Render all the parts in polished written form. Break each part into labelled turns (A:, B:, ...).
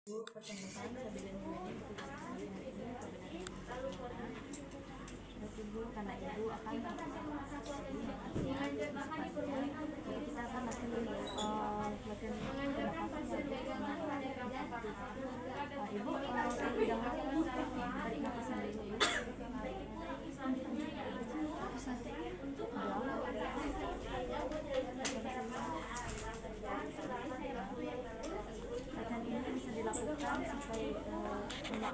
A: Bu, pertemuan Sabila Nurani bertugas kembali hari ini kebenaran terus Ibu, karena Ibu akan jadi kita akan latihan pernapasan Ibu bidang tarik napasan dulu latihan ini bisa dilakukan sampai 4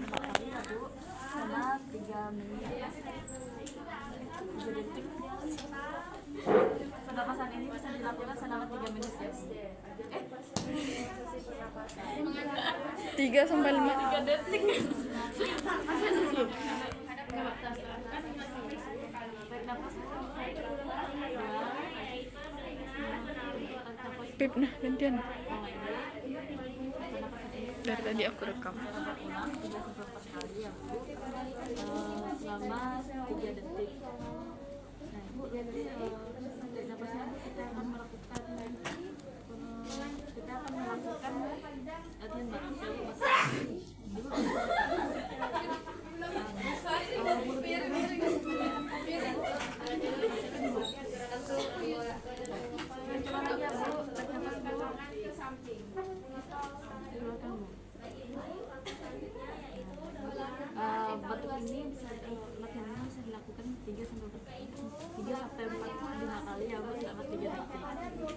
A: kali ya Bu, selama 3 menit 3 detik. Pernapasan ini bisa dilakukan selama 3 menit ya Bu.
B: 3 sampai 5
A: detik.
B: Pip, nah gantian. Dari tadi aku rekam.
A: Selama 3 detik. Nah, Bu, jadi napasnya kita akan melakukan latihan batuk ini bisa latihannya bisa dilakukan 3 sampai 4 kali ya Bu, selama 3 detik.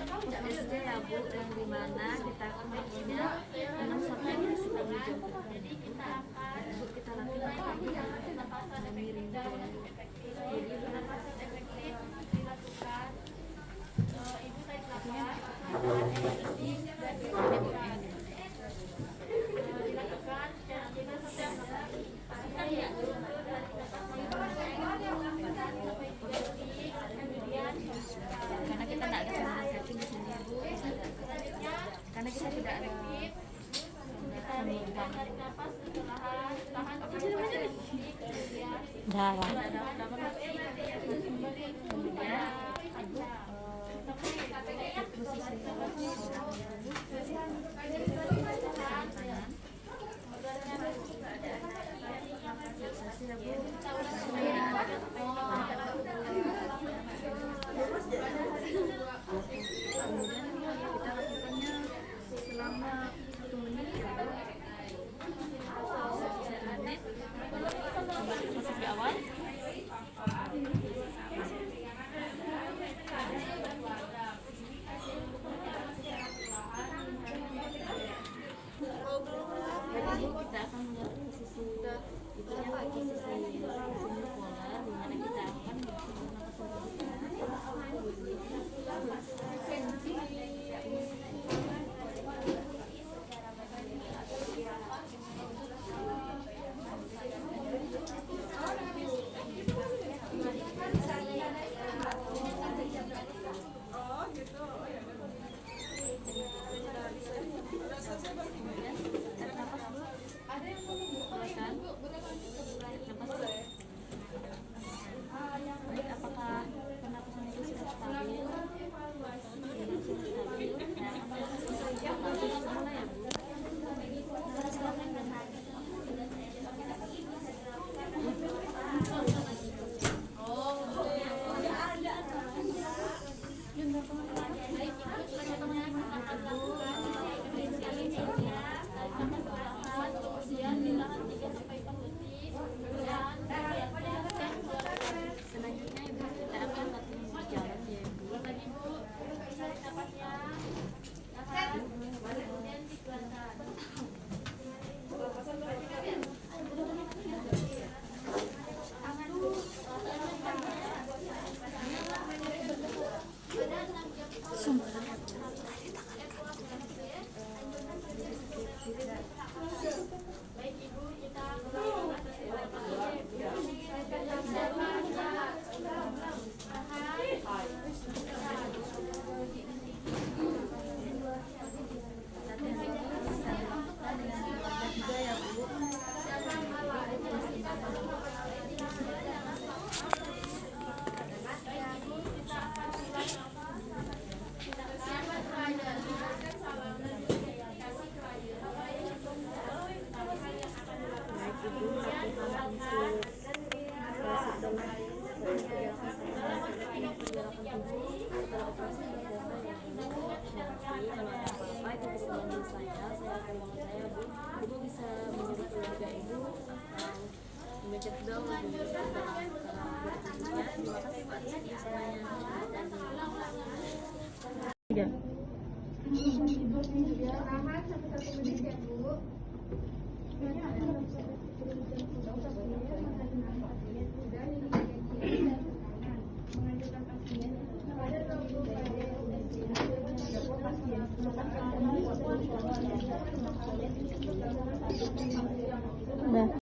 A: pos SD ya Bu, yang dimana kita akan waktunya 6 sampai 10 jam Bu, kita lakukan miring jadi karena kita tidak ada saudara setting di sini Bu, karena kita tidak ada selama 1 menit ya Bu. 1 menit posisi awal. Baik Ibu, kita akan melihat posisi itu yang posisi semi polar, di mana kita akan selanjutnya Ibu, kita akan latihan berjalan ya Ibu. Ibu bisa menjadi keluarga Ibu memecet dong terima kasih Pak semuanya.
C: Arahan 1 menit ya Bu. Mengajukan pasien pada 24 pasien